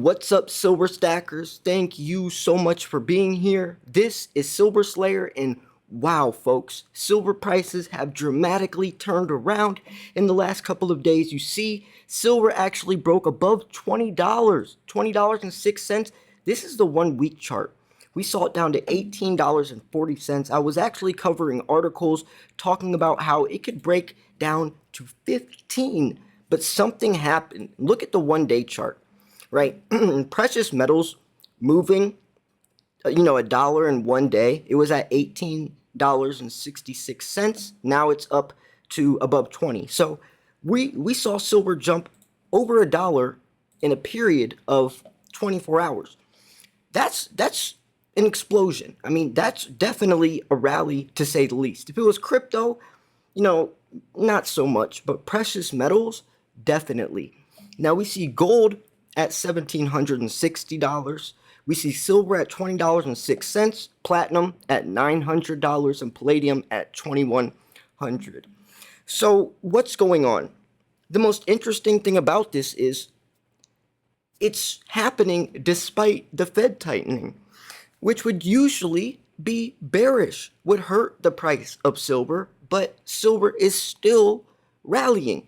What's up, Silver Stackers? Thank you so much for being here. This is Silver Slayer, and wow, folks, silver prices have dramatically turned around in the last couple of days. You see, silver actually broke above $20, $20.06. This is the 1 week chart. We saw it down to $18.40. I was actually covering articles talking about how it could break down to 15, but something happened. Look at the 1 day chart. Right, precious metals moving, a dollar in 1 day. It was at $18.66. Now it's up to above 20. So we saw silver jump over a dollar in a period of 24 hours. That's an explosion. I mean, that's definitely a rally to say the least. If it was crypto, not so much, but precious metals, definitely. Now we see gold at $1,760. We see silver at $20.06, platinum at $900, and palladium at $2,100. So what's going on? The most interesting thing about this is it's happening despite the Fed tightening, which would usually be bearish, would hurt the price of silver, but silver is still rallying.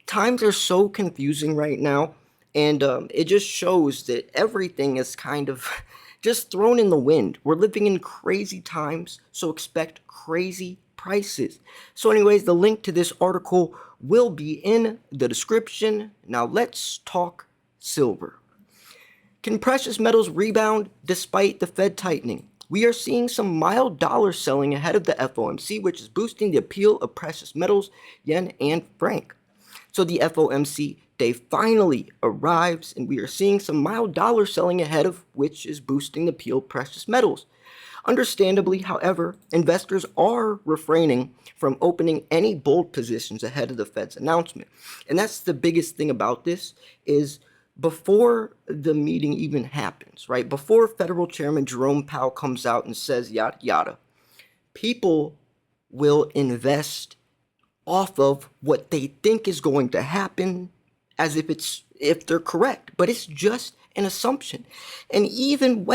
Times are so confusing right now. And it just shows that everything is kind of just thrown in the wind. We're living in crazy times, so expect crazy prices. So anyways, the link to this article will be in the description. Now let's talk silver. Can precious metals rebound despite the Fed tightening? We are seeing some mild dollar selling ahead of the FOMC, which is boosting the appeal of precious metals, yen, and franc. So the FOMC day finally arrives, and we are seeing some mild dollar selling ahead of which is boosting the appeal of precious metals. Understandably, however, investors are refraining from opening any bold positions ahead of the Fed's announcement. And that's the biggest thing about this is before the meeting even happens, right? Before Federal Chairman Jerome Powell comes out and says yada yada, people will invest off of what they think is going to happen as if they're correct, but it's just an assumption. And even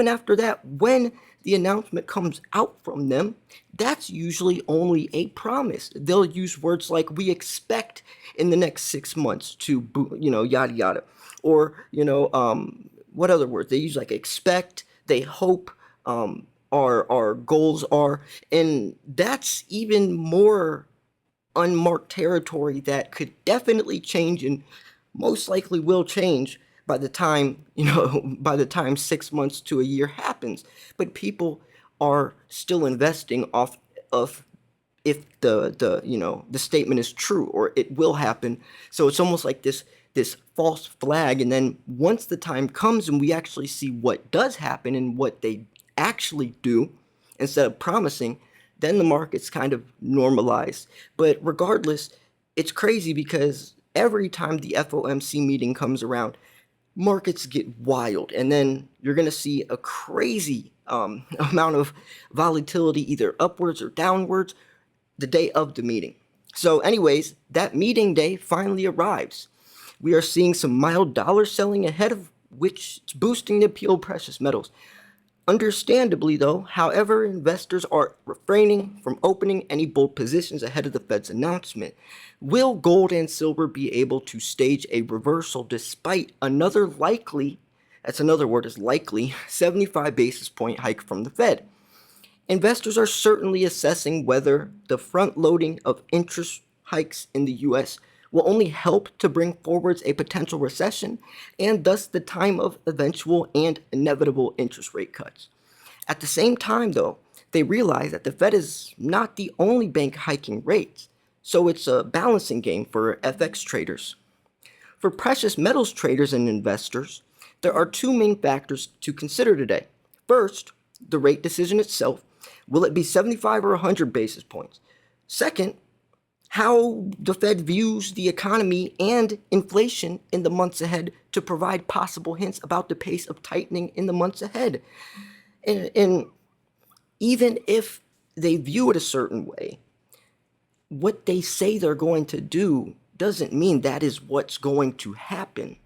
after that, when the announcement comes out from them, that's usually only a promise. They'll use words like "we expect in the next 6 months to, yada yada," or what other words they use? Like expect, they hope, our goals are, and that's even more unmarked territory that could definitely change and most likely will change by the time 6 months to a year happens. But people are still investing off of if the statement is true or it will happen. So it's almost like this false flag, and then once the time comes and we actually see what does happen and what they actually do instead of promising, then the market's kind of normalized. But regardless, it's crazy because every time the FOMC meeting comes around, markets get wild, and then you're going to see a crazy amount of volatility either upwards or downwards the day of the meeting. So anyways, that meeting day finally arrives. We are seeing some mild dollar selling ahead of which it's boosting the appeal of precious metals. Understandably, though, however, investors are refraining from opening any bold positions ahead of the Fed's announcement. Will gold and silver be able to stage a reversal despite another likely, that's another word is likely, 75 basis point hike from the Fed? Investors are certainly assessing whether the front loading of interest hikes in the U.S. will only help to bring forwards a potential recession and thus the time of eventual and inevitable interest rate cuts. At the same time, though, they realize that the Fed is not the only bank hiking rates, so it's a balancing game for FX traders. For precious metals traders and investors, there are two main factors to consider today. First, the rate decision itself. Will it be 75 or 100 basis points? Second, how the Fed views the economy and inflation in the months ahead to provide possible hints about the pace of tightening in the months ahead. And even if they view it a certain way, what they say they're going to do doesn't mean that is what's going to happen.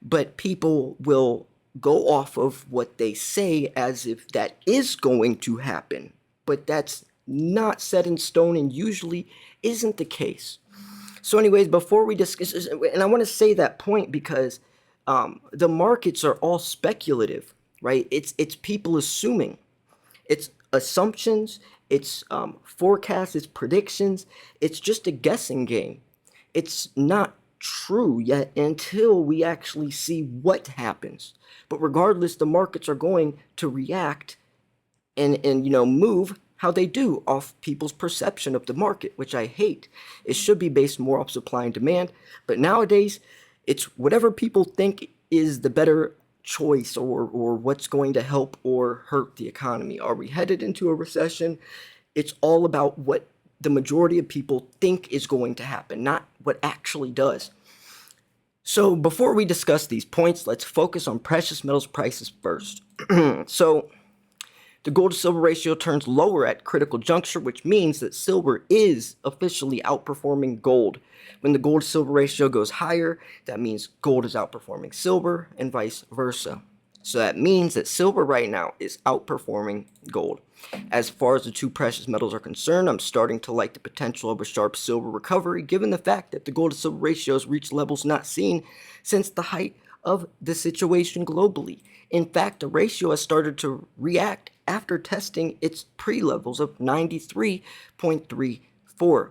but people will go off of what they say as if that is going to happen, but that's not set in stone and usually isn't the case. So anyways, before we discuss this, and I want to say that point because the markets are all speculative, right? It's people assuming, it's assumptions, it's forecasts, it's predictions. It's just a guessing game. It's not true yet until we actually see what happens. But regardless, the markets are going to react and move how they do off people's perception of the market, which I hate. It should be based more off supply and demand, but nowadays it's whatever people think is the better choice or what's going to help or hurt the economy. Are we headed into a recession? It's all about what the majority of people think is going to happen, not what actually does. So before we discuss these points, let's focus on precious metals prices first. So the gold to silver ratio turns lower at critical juncture, which means that silver is officially outperforming gold. When the gold to silver ratio goes higher, that means gold is outperforming silver and vice versa. So that means that silver right now is outperforming gold. As far as the two precious metals are concerned, I'm starting to like the potential of a sharp silver recovery, given the fact that the gold to silver ratio has reached levels not seen since the height of the situation globally. In fact, the ratio has started to react after testing its pre-levels of 93.34.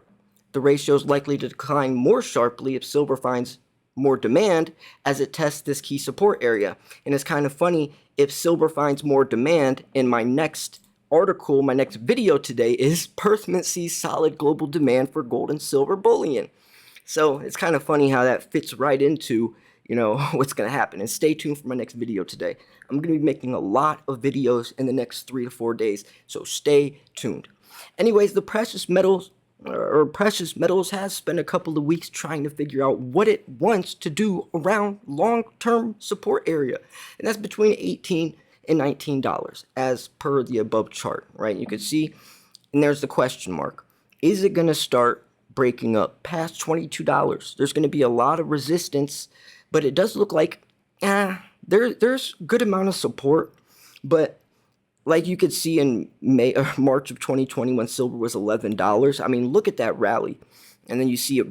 The ratio is likely to decline more sharply if silver finds more demand as it tests this key support area. And it's kind of funny, if silver finds more demand, in my next article, my next video today is Perth Mint sees solid global demand for gold and silver bullion. So it's kind of funny how that fits right into what's going to happen. And stay tuned for my next video today. I'm going to be making a lot of videos in the next 3 to 4 days, so stay tuned. Anyways, the precious metals has spent a couple of weeks trying to figure out what it wants to do around long-term support area, and that's between $18 and $19 as per the above chart, right? You can see, and there's the question mark. Is it going to start breaking up past $22? There's going to be a lot of resistance, but it does look like there's good amount of support. But like you could see in March of 2020 when silver was $11, I mean, look at that rally. And then you see a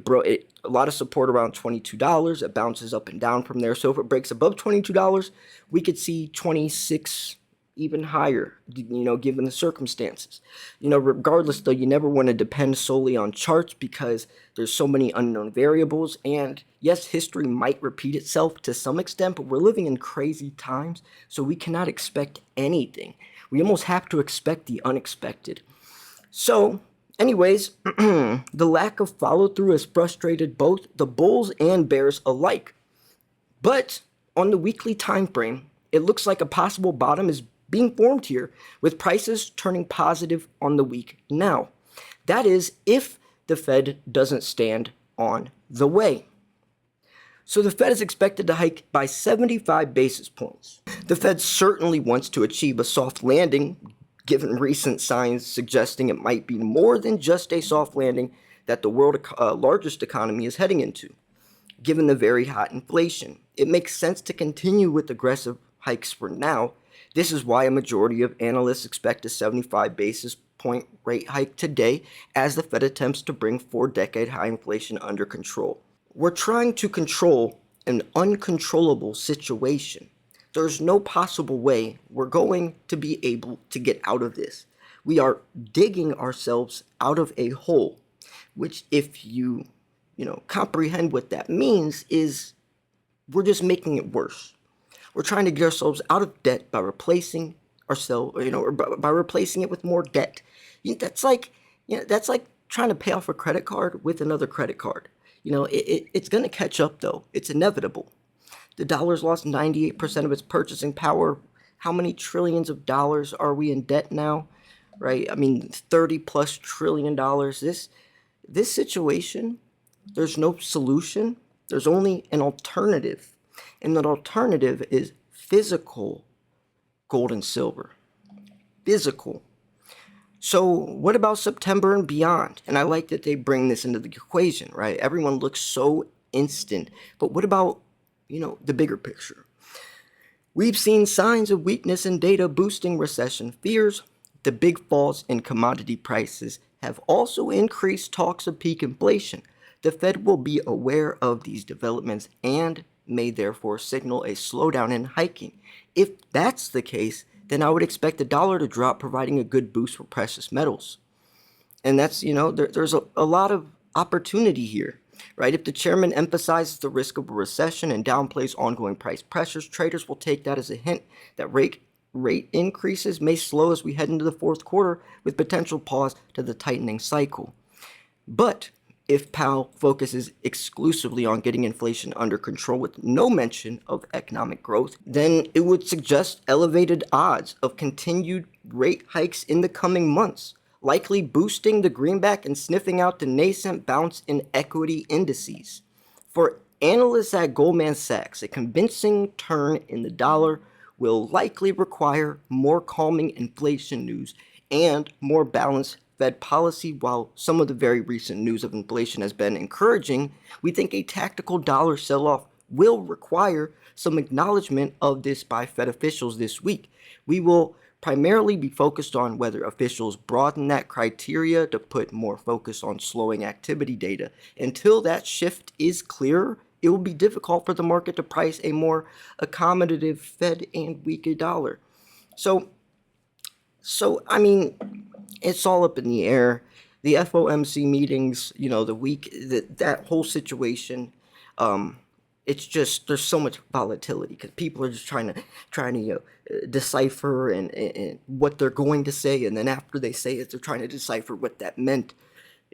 lot of support around $22. It bounces up and down from there. So if it breaks above $22, we could see 26, even higher, given the circumstances. Regardless, though, you never want to depend solely on charts because there's so many unknown variables. And yes, history might repeat itself to some extent, but we're living in crazy times, so we cannot expect anything. We almost have to expect the unexpected. So anyways, the lack of follow-through has frustrated both the bulls and bears alike. But on the weekly time frame, it looks like a possible bottom is being formed here, with prices turning positive on the week now. That is, if the Fed doesn't stand on the way. So the Fed is expected to hike by 75 basis points. The Fed certainly wants to achieve a soft landing, given recent signs suggesting it might be more than just a soft landing that the world's largest economy is heading into. Given the very hot inflation, it makes sense to continue with aggressive hikes for now. This is why a majority of analysts expect a 75 basis point rate hike today as the Fed attempts to bring 4-decade high inflation under control. We're trying to control an uncontrollable situation. There's no possible way we're going to be able to get out of this. We are digging ourselves out of a hole, which if you comprehend what that means is we're just making it worse. We're trying to get ourselves out of debt by replacing ourselves, or by replacing it with more debt. That's like trying to pay off a credit card with another credit card. It's going to catch up, though. It's inevitable. The dollar's lost 98% of its purchasing power. How many trillions of dollars are we in debt now? Right? I mean, 30 plus trillion dollars. This situation, there's no solution. There's only an alternative. And that alternative is physical gold and silver. Physical. So what about September and beyond? And I like that they bring this into the equation, right? Everyone looks so instant. But what about the bigger picture. We've seen signs of weakness in data boosting recession fears. The big falls in commodity prices have also increased talks of peak inflation. The Fed will be aware of these developments and may therefore signal a slowdown in hiking. If that's the case, then I would expect the dollar to drop, providing a good boost for precious metals. And that's, there's a lot of opportunity here, right? If the chairman emphasizes the risk of a recession and downplays ongoing price pressures, traders will take that as a hint that rate increases may slow as we head into the fourth quarter, with potential pause to the tightening cycle. But if Powell focuses exclusively on getting inflation under control with no mention of economic growth, then it would suggest elevated odds of continued rate hikes in the coming months, likely boosting the greenback and sniffing out the nascent bounce in equity indices. For analysts at Goldman Sachs, a convincing turn in the dollar will likely require more calming inflation news and more balanced Fed policy. While some of the very recent news of inflation has been encouraging, we think a tactical dollar sell-off will require some acknowledgement of this by Fed officials this week. We will primarily be focused on whether officials broaden that criteria to put more focus on slowing activity data. Until that shift is clearer, it will be difficult for the market to price a more accommodative Fed and weaker dollar. So I mean, it's all up in the air. The FOMC meetings, the week, that whole situation, it's just, there's so much volatility because people are just trying to decipher and what they're going to say, and then after they say it, they're trying to decipher what that meant,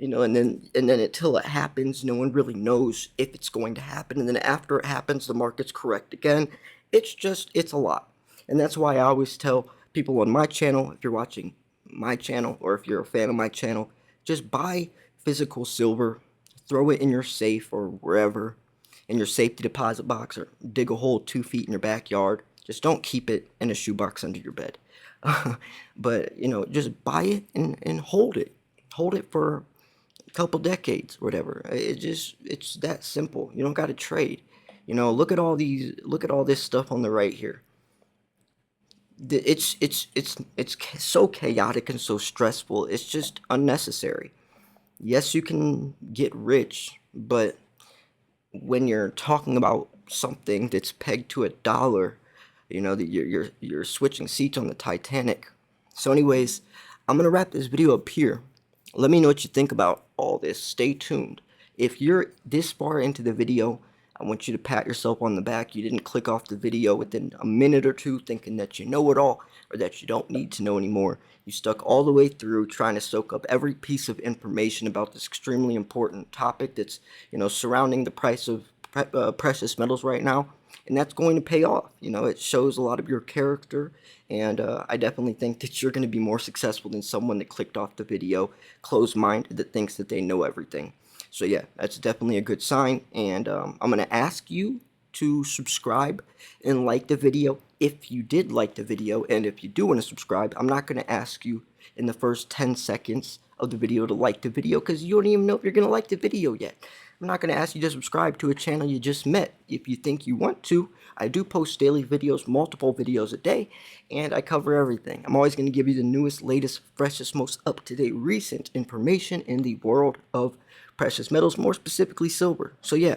and then until it happens, no one really knows if it's going to happen, and then after it happens, the market's correct again. It's a lot, and that's why I always tell people on my channel, if you're watching my channel or if you're a fan of my channel, just buy physical silver, throw it in your safe or wherever, in your safety deposit box, or dig a hole 2 feet in your backyard. Just don't keep it in a shoebox under your bed. But just buy it and hold it for a couple decades or whatever. It's that simple. You don't got to trade. Look at all this stuff on the right here. It's so chaotic and so stressful. It's just unnecessary. Yes, you can get rich, but when you're talking about something that's pegged to $1, that you're switching seats on the Titanic. So anyways, I'm gonna wrap this video up here. Let me know what you think about all this. Stay tuned. If you're this far into the video, I want you to pat yourself on the back. You didn't click off the video within a minute or two thinking that you know it all or that you don't need to know anymore. You stuck all the way through trying to soak up every piece of information about this extremely important topic that's, surrounding the price of precious metals right now. And that's going to pay off. It shows a lot of your character, and I definitely think that you're going to be more successful than someone that clicked off the video, closed-minded, that thinks that they know everything. So yeah, that's definitely a good sign, and I'm going to ask you to subscribe and like the video if you did like the video, and if you do want to subscribe, I'm not going to ask you in the first 10 seconds of the video to like the video, because you don't even know if you're going to like the video yet. I'm not going to ask you to subscribe to a channel you just met. If you think you want to, I do post daily videos, multiple videos a day, and I cover everything. I'm always going to give you the newest, latest, freshest, most up-to-date, recent information in the world of precious metals, more specifically silver. So yeah,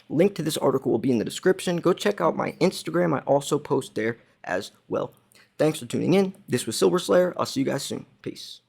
link to this article will be in the description. Go check out my Instagram. I also post there as well. Thanks for tuning in. This was Silver Slayer. I'll see you guys soon. Peace.